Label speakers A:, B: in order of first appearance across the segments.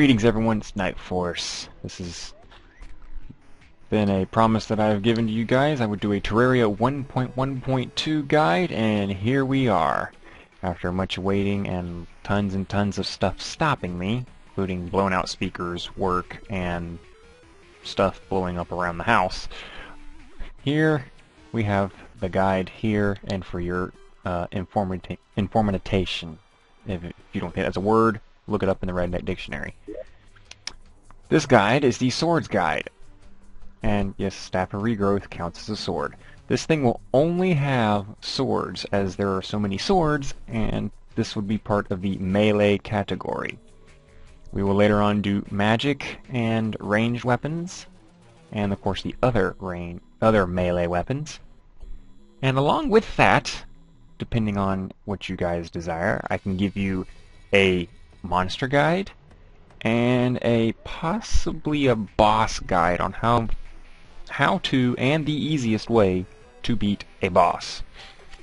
A: Greetings everyone, it's Night Force. This has been a promise that I've given to you guys. I would do a Terraria 1.1.2 guide, and here we are. After much waiting and tons of stuff stopping me, including blown out speakers, work, and stuff blowing up around the house. Here we have the guide here, and for your information. If you don't think that's a word, look it up in the Redneck Dictionary. This guide is the Swords Guide. And yes, Staff of Regrowth counts as a sword. This thing will only have swords, as there are so many swords, and this would be part of the melee category. We will later on do magic and ranged weapons, and of course the other melee weapons. And along with that, depending on what you guys desire, I can give you a monster guide and possibly a boss guide on how to and the easiest way to beat a boss.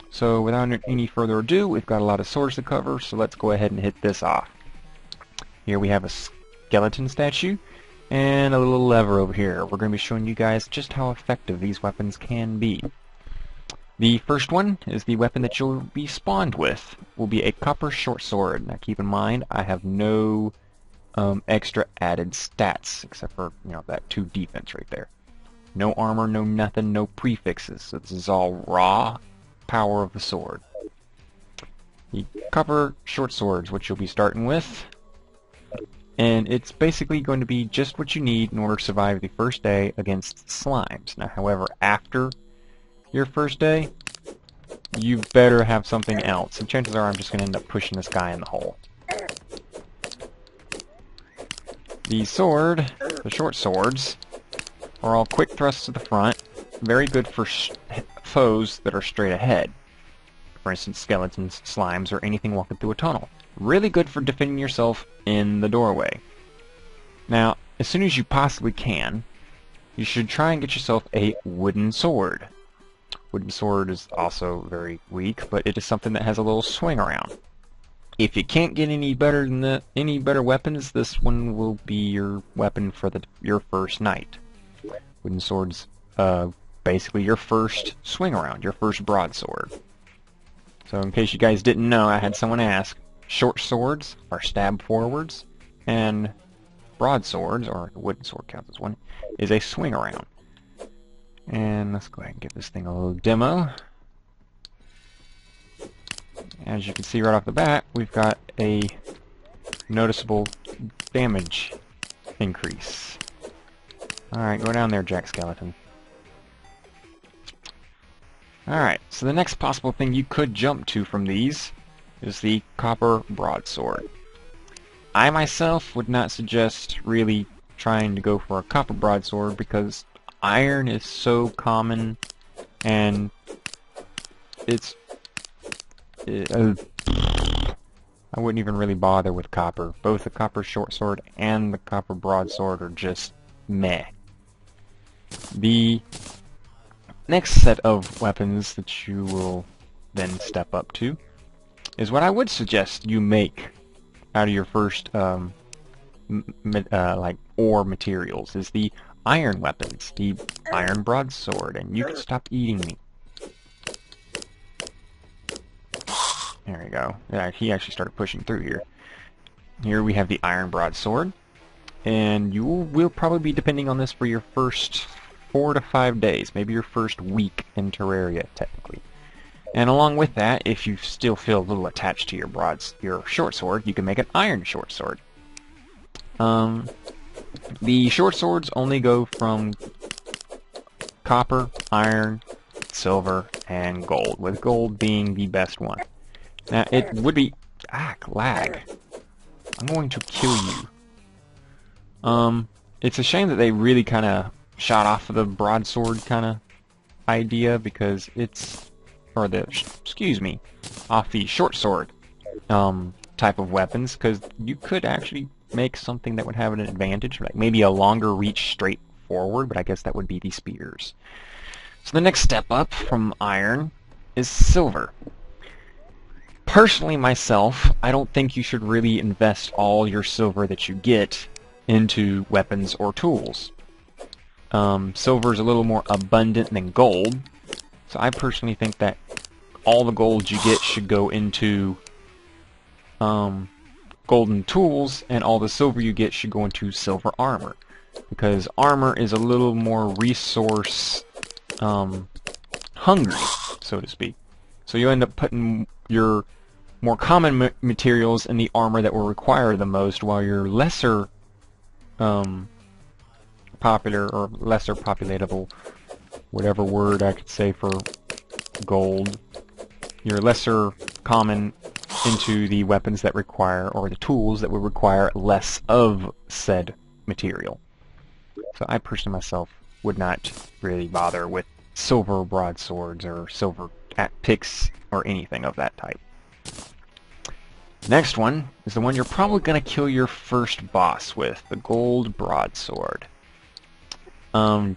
A: So without any further ado, we've got a lot of swords to cover, so let's go ahead and hit this off. Here we have a skeleton statue and a little lever over here. We're going to be showing you guys just how effective these weapons can be. The first one is the weapon that you'll be spawned with. Will be a copper short sword. Now keep in mind, I have no extra added stats except for that 2 defense right there. No armor, no nothing, no prefixes. So this is all raw power of the sword. The copper short swords, which you'll be starting with, and it's basically going to be just what you need in order to survive the first day against slimes. Now, however, after your first day, you better have something else. And chances are I'm just going to end up pushing this guy in the hole. The short swords, are all quick thrusts to the front. Very good for foes that are straight ahead. For instance, skeletons, slimes, or anything walking through a tunnel. Really good for defending yourself in the doorway. Now, as soon as you possibly can, you should try and get yourself a wooden sword. Wooden sword is also very weak, but it is something that has a little swing around. If you can't get any better than any better weapons, this one will be your weapon for your first night. Wooden swords, basically your first swing around, your first broadsword. So in case you guys didn't know, I had someone ask, short swords are stab forwards, and broadswords, or a wooden sword counts as one, is a swing around. And let's go ahead and give this thing a little demo. As you can see right off the bat, we've got a noticeable damage increase. Alright, go down there, Jack Skeleton. Alright, so the next possible thing you could jump to from these is the copper broadsword. I myself would not suggest really trying to go for a copper broadsword because iron is so common, and I wouldn't even really bother with copper. Both the copper short sword and the copper broadsword are just meh. The next set of weapons that you will then step up to is what I would suggest you make out of your first ore materials, is the iron weapons, the iron broadsword. And you can stop eating me. There we go. Yeah, he actually started pushing through here. Here we have the iron broadsword, and you will probably be depending on this for your first 4 to 5 days, maybe your first week in Terraria, technically. And along with that, if you still feel a little attached to your short sword, you can make an iron short sword. The short swords only go from copper, iron, silver, and gold, with gold being the best one. Now, it would be... lag. I'm going to kill you. It's a shame that they really kind of shot off of the broadsword kind of idea, because it's... off the short sword type of weapons, because you could actually make something that would have an advantage, like maybe a longer reach straight forward, but I guess that would be the spears. So the next step up from iron is silver. Personally, myself, I don't think you should really invest all your silver that you get into weapons or tools. Silver is a little more abundant than gold, so I personally think that all the gold you get should go into golden tools, and all the silver you get should go into silver armor, because armor is a little more resource hungry, so to speak. So you end up putting your more common materials in the armor that will require the most, while your lesser popular or lesser populatable, whatever word I could say for gold, your lesser common into the weapons that require, or the tools that would require less of said material. So I personally myself would not really bother with silver broadswords or silver picks or anything of that type. Next one is the one you're probably going to kill your first boss with, the gold broadsword. When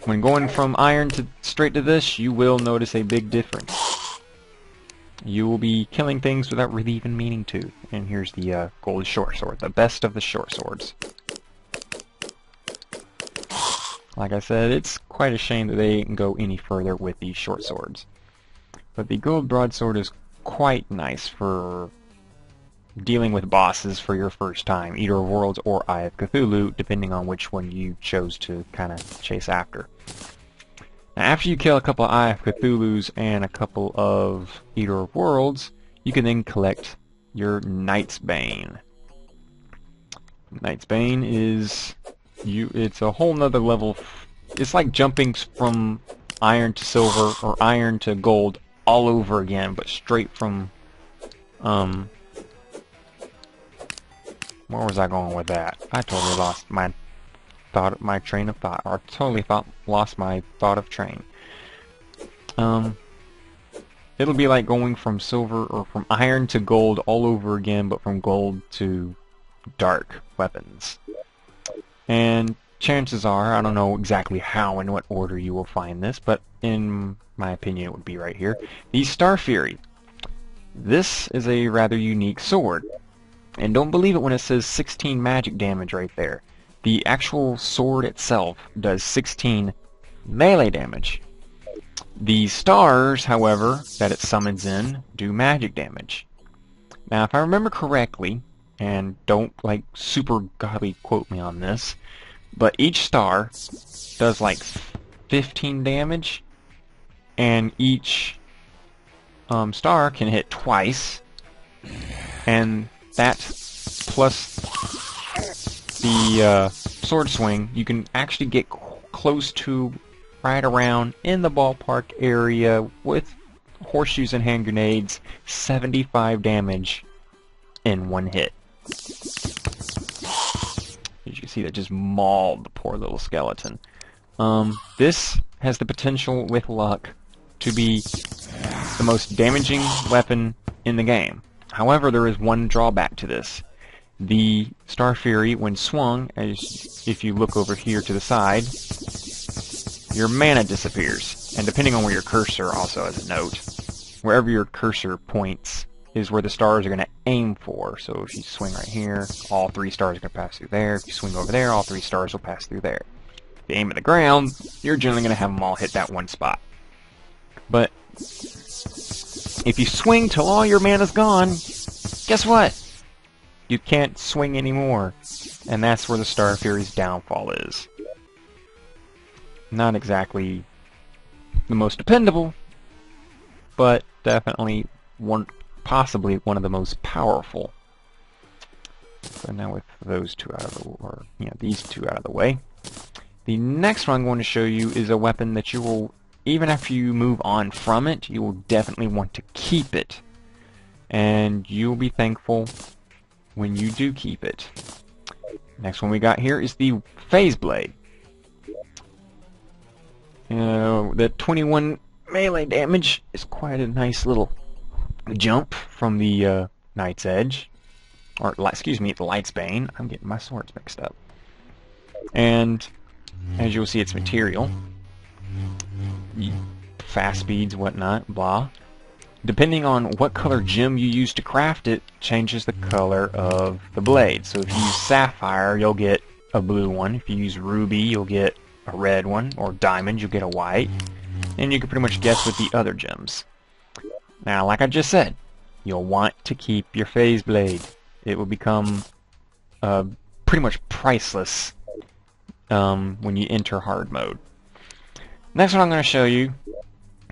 A: going from iron to straight to this, you will notice a big difference. You will be killing things without really even meaning to. And here's the gold short sword, the best of the short swords. Like I said, it's quite a shame that they didn't go any further with these short swords. But the gold broadsword is quite nice for dealing with bosses for your first time, Eater of Worlds or Eye of Cthulhu, depending on which one you chose to kind of chase after. Now, after you kill a couple of Eye of Cthulhus and a couple of Eater of Worlds, you can then collect your Knight's Bane. Knight's Bane is it's a whole nother level. It's like jumping from iron to silver or iron to gold all over again, but straight from where was I going with that? I totally lost my train of thought, or lost my thought of train. It'll be like going from silver or from iron to gold all over again, but from gold to dark weapons. And chances are, I don't know exactly how and what order you will find this, but in my opinion it would be right here, the Starfury. This is a rather unique sword. And don't believe it when it says 16 magic damage right there. The actual sword itself does 16 melee damage. The stars, however, that it summons in do magic damage. Now, if I remember correctly, and don't like super godly quote me on this, but each star does like 15 damage, and each star can hit twice, and that plus the sword swing, you can actually get close to right around in the ballpark area with horseshoes and hand grenades, 75 damage in one hit. As you can see, that just mauled the poor little skeleton. This has the potential, with luck, to be the most damaging weapon in the game. However, there is one drawback to this. The Starfury, when swung, as if you look over here to the side, your mana disappears. And depending on where your cursor, also as a note, wherever your cursor points is where the stars are going to aim for. So if you swing right here, all 3 stars are going to pass through there. If you swing over there, all 3 stars will pass through there. If you aim at the ground, you're generally going to have them all hit that one spot. But if you swing till all your mana's gone, guess what? You can't swing anymore. And that's where the Starfury's downfall is. Not exactly the most dependable, but definitely possibly one of the most powerful. So now with those two out of the, these two out of the way, the next one I'm going to show you is a weapon that you will, even after you move on from it, you will definitely want to keep it. And you'll be thankful when you do keep it. Next one we got here is the Phaseblade. The 21 melee damage is quite a nice little jump from the Knight's Edge. Or, excuse me, the Light's Bane. I'm getting my swords mixed up. And as you'll see, its material, fast speeds, whatnot, blah. depending on what color gem you use to craft it, changes the color of the blade. So if you use sapphire, you'll get a blue one. If you use ruby, you'll get a red one, or diamond, you'll get a white. And you can pretty much guess with the other gems. Now, like I just said, you'll want to keep your Phaseblade. It will become pretty much priceless when you enter hard mode. Next one I'm going to show you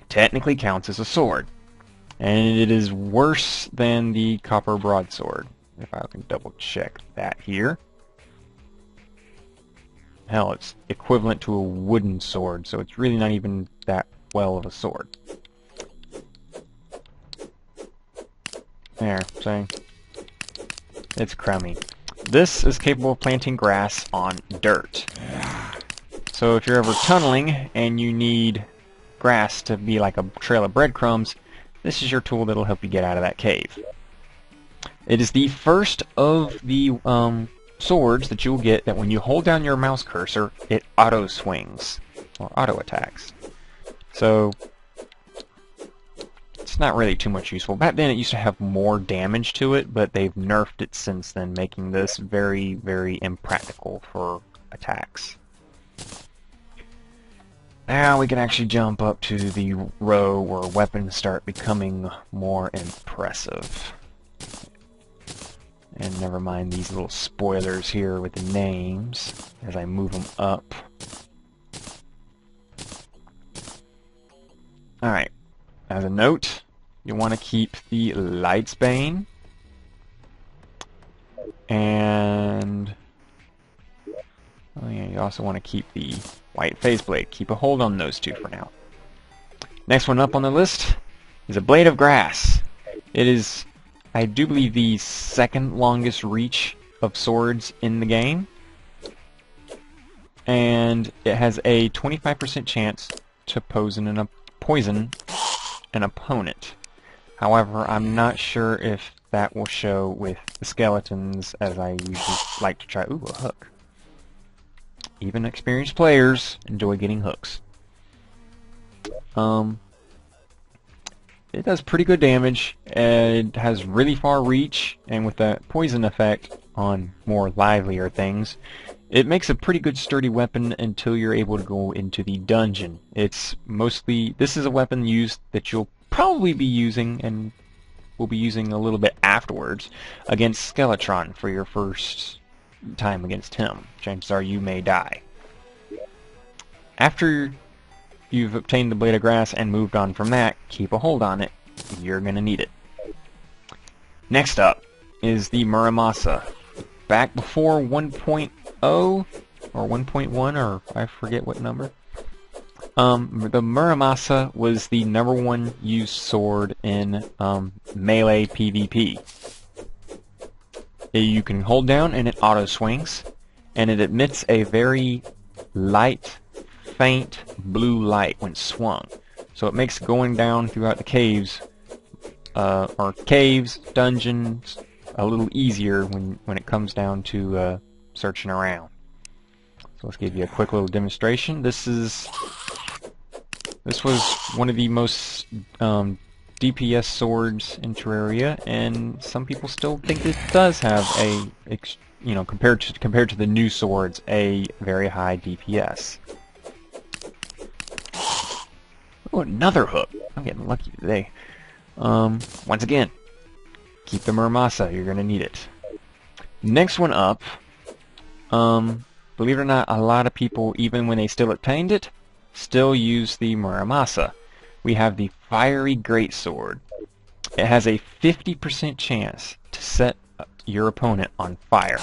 A: technically counts as a sword. And it is worse than the copper broadsword. If I can double check that here. Hell, it's equivalent to a wooden sword, so it's really not even that well of a sword. There, see? It's crummy. This is capable of planting grass on dirt. So if you're ever tunneling and you need grass to be like a trail of breadcrumbs, this is your tool that'll help you get out of that cave. It is the first of the swords that you'll get that when you hold down your mouse cursor, it auto swings or auto attacks. So it's not really too much useful. Back then it used to have more damage to it, but they've nerfed it since then, making this very, very impractical for attacks. Now we can actually jump up to the row where weapons start becoming more impressive. And never mind these little spoilers here with the names as I move them up. Alright, as a note, you want to keep the Light's Bane and oh yeah, you also want to keep the White Phaseblade. Keep a hold on those two for now. Next one up on the list is a Blade of Grass. It is, I do believe, the second longest reach of swords in the game. And it has a 25% chance to poison an opponent. However, I'm not sure if that will show with the skeletons, as I usually like to try. Ooh, a hook. Even experienced players enjoy getting hooks. It does pretty good damage. It has really far reach, and with the poison effect on more livelier things, it makes a pretty good sturdy weapon until you're able to go into the dungeon. It's mostly, this is a weapon used that you'll probably be using and will be using a little bit afterwards against Skeletron for your first time against him. Chances are you may die. After you've obtained the Blade of Grass and moved on from that, keep a hold on it. You're going to need it. Next up is the Muramasa. Back before 1.0 or 1.1, or I forget what number, the Muramasa was the #1 used sword in melee PvP. You can hold down and it auto swings, and it emits a very light, faint blue light when swung. So it makes going down throughout the caves, dungeons, a little easier when it comes down to searching around. So let's give you a quick little demonstration. This was one of the most DPS swords in Terraria, and some people still think it does have a, compared to the new swords, a very high DPS. Oh, another hook! I'm getting lucky today. Once again, keep the Muramasa. You're gonna need it. Next one up, believe it or not, a lot of people, even when they still obtained it, still use the Muramasa. We have the Fiery Greatsword. It has a 50% chance to set your opponent on fire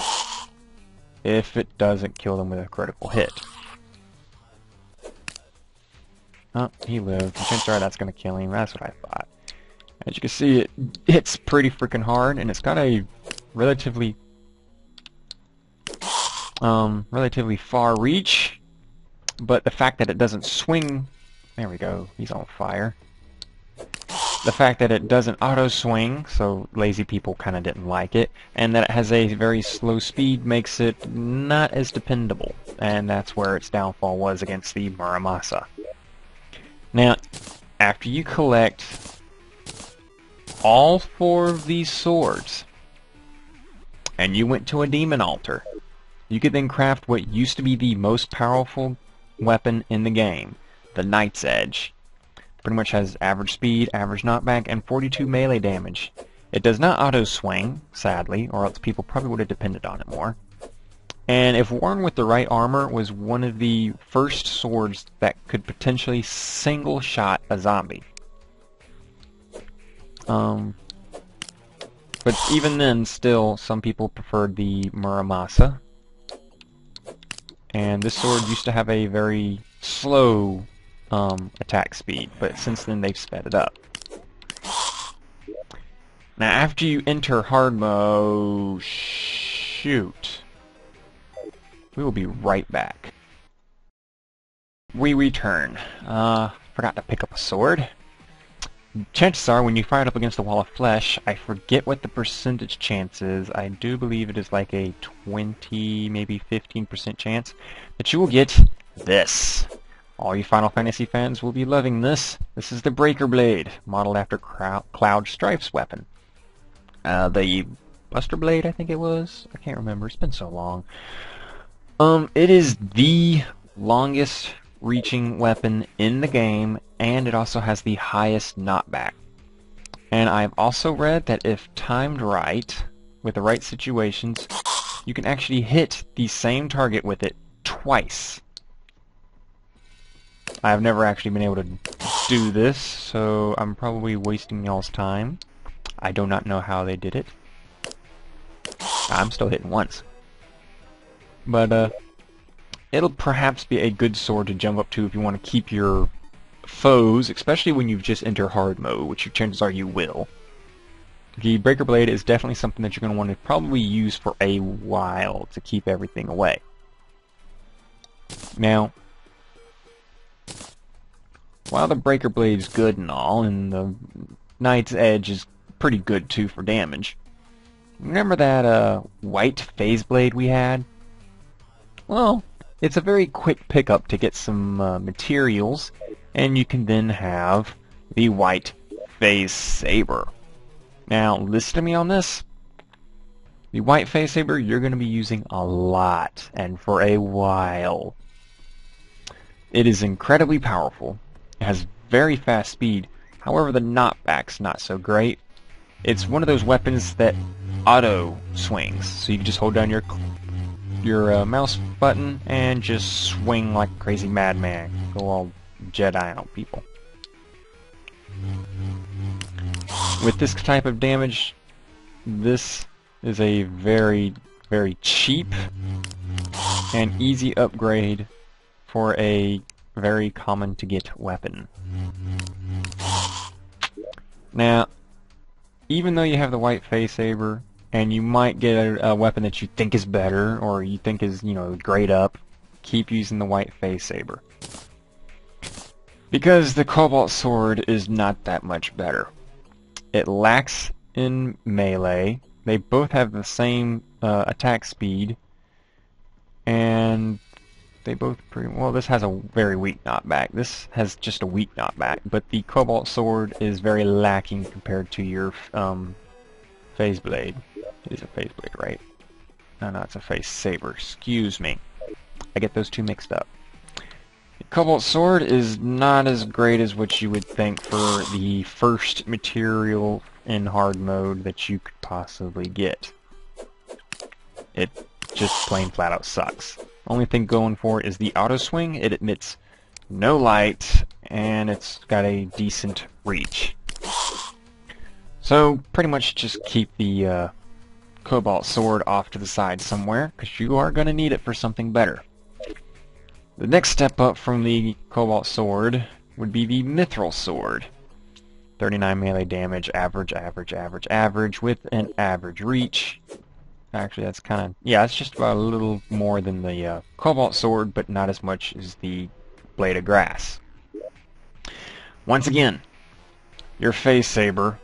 A: if it doesn't kill them with a critical hit. Oh, he lived. Chances are that's going to kill him. That's what I thought. As you can see, it hits pretty freaking hard, and it's got a relatively far reach. But the fact that it doesn't swing, there we go, he's on fire. The fact that it doesn't auto swing, so lazy people kind of didn't like it, and that it has a very slow speed makes it not as dependable, and that's where its downfall was against the Muramasa. Now, after you collect all 4 of these swords, and you went to a demon altar, you could then craft what used to be the most powerful weapon in the game, the Knight's Edge. Pretty much has average speed, average knockback, and 42 melee damage. It does not auto-swing, sadly, or else people probably would have depended on it more. And if worn with the right armor, was one of the first swords that could potentially single-shot a zombie. But even then, still, some people preferred the Muramasa. And this sword used to have a very slow attack speed, but since then they've sped it up. Now after you enter hard mode, shoot. We will be right back. We return. Forgot to pick up a sword. Chances are when you fire it up against a wall of flesh, I forget what the percentage chance is. I do believe it is like a 20, maybe 15% chance that you will get this. All you Final Fantasy fans will be loving this. This is the Breaker Blade, modeled after Cloud Strife's weapon. The Buster Blade, I think it was? I can't remember. It's been so long. It is the longest reaching weapon in the game, and it also has the highest knockback. And I've also read that if timed right, with the right situations, you can actually hit the same target with it twice. I've never actually been able to do this, so I'm probably wasting y'all's time. I do not know how they did it. I'm still hitting once. But, it'll perhaps be a good sword to jump up to if you want to keep your foes, especially when you've just entered hard mode, which chances are you will. The Breaker Blade is definitely something that you're going to want to probably use for a while to keep everything away. Now, while the Breaker Blade is good and all, and the Knight's Edge is pretty good too for damage, remember that white Phaseblade we had? Well, it's a very quick pickup to get some materials, and you can then have the white Phasesaber. Now, listen to me on this. The white Phasesaber you're going to be using a lot, and for a while. It is incredibly powerful. It has very fast speed. However, the knockback's not so great. It's one of those weapons that auto swings, so you can just hold down your mouse button and just swing like a crazy madman. Go all Jedi on people. With this type of damage, this is a very, very cheap and easy upgrade for a very common to get weapon. Now, even though you have the white Phasesaber, and you might get a weapon that you think is better, or you think is, great up, keep using the white Phasesaber. Because the Cobalt Sword is not that much better. It lacks in melee. They both have the same attack speed, and they both well, this has a very weak knockback. This has just a weak knockback, but the Cobalt Sword is very lacking compared to your Phaseblade. It is a Phaseblade, right? No, it's a Phasesaber. Excuse me. I get those two mixed up. The Cobalt Sword is not as great as what you would think for the first material in hard mode that you could possibly get. It just plain flat out sucks. Only thing going for it is the auto swing. It emits no light, and it's got a decent reach. So pretty much just keep the Cobalt Sword off to the side somewhere, because you are going to need it for something better. The next step up from the Cobalt Sword would be the Mithril Sword. 39 melee damage, average, with an average reach. Actually, that's kind of, yeah, it's just about a little more than the Cobalt Sword, but not as much as the Blade of Grass. Once again, your Phasesaber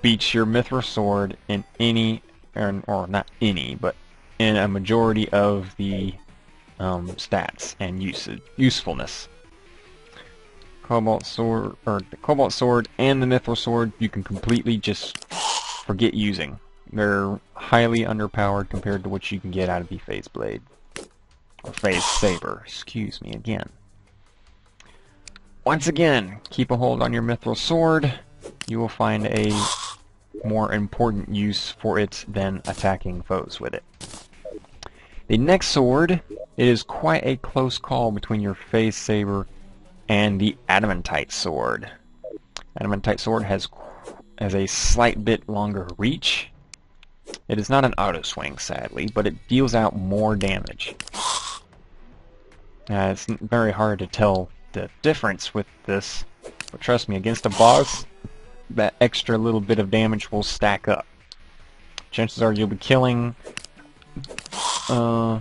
A: beats your Mithril Sword in any, or not any, but in a majority of the stats and usefulness. Cobalt sword, or the Cobalt sword and the Mithril sword, you can completely just forget using. They're highly underpowered compared to what you can get out of the Phaseblade. Or Phasesaber, excuse me again. Once again, keep a hold on your Mithril sword. You will find a more important use for it than attacking foes with it. The next sword, it is quite a close call between your Phasesaber and the Adamantite sword. Adamantite sword has a slight bit longer reach. It is not an auto swing, sadly, but it deals out more damage. It's very hard to tell the difference with this, but trust me, against a boss, that extra little bit of damage will stack up. Chances are you'll be killing,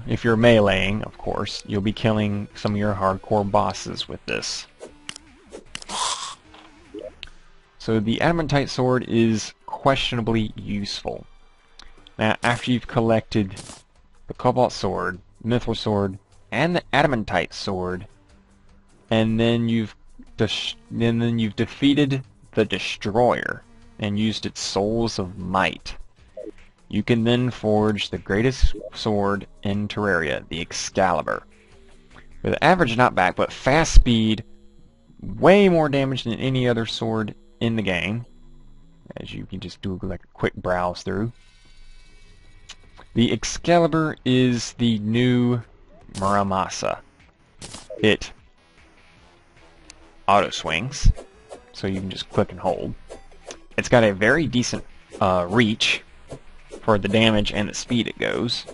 A: if you're meleeing, of course, you'll be killing some of your hardcore bosses with this. So the Adamantite sword is questionably useful. Now, after you've collected the Cobalt sword, Mithril sword, and the Adamantite sword, and then you've defeated the Destroyer and used its Souls of Might, you can then forge the greatest sword in Terraria, the Excalibur. With average knockback, but fast speed, way more damage than any other sword in the game, as you can just do like a quick browse through. The Excalibur is the new Muramasa. It auto swings, so you can just click and hold. It's got a very decent reach for the damage and the speed it goes.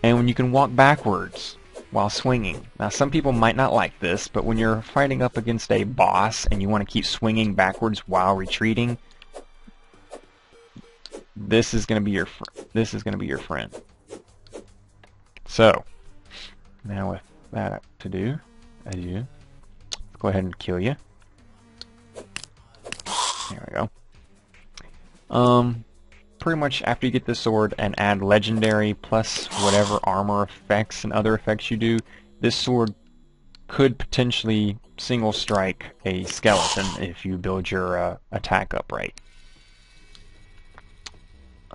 A: And when you can walk backwards while swinging. Now some people might not like this, but when you're fighting up against a boss and you want to keep swinging backwards while retreating, this is going to be your friend. So, now with that to do, let's go ahead and kill you. There we go. Pretty much after you get the sword and add legendary plus whatever armor effects and other effects you do, this sword could potentially single strike a skeleton if you build your attack up right.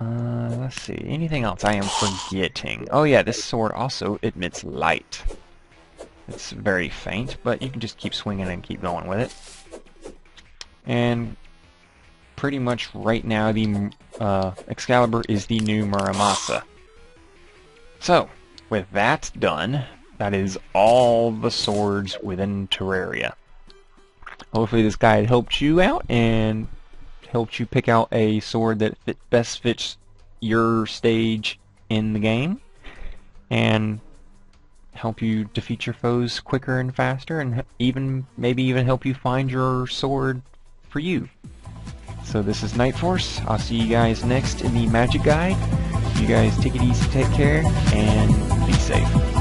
A: Let's see, anything else I am forgetting? Oh yeah, this sword also emits light. It's very faint, but you can just keep swinging and keep going with it. And pretty much right now the Excalibur is the new Muramasa. So, with that done, that is all the swords within Terraria. Hopefully this guide helped you out and helped you pick out a sword that best fits your stage in the game, and help you defeat your foes quicker and faster, and maybe even help you find your sword for you. So this is Night Force. I'll see you guys next in the Magic Guide. You guys take it easy, take care, and be safe.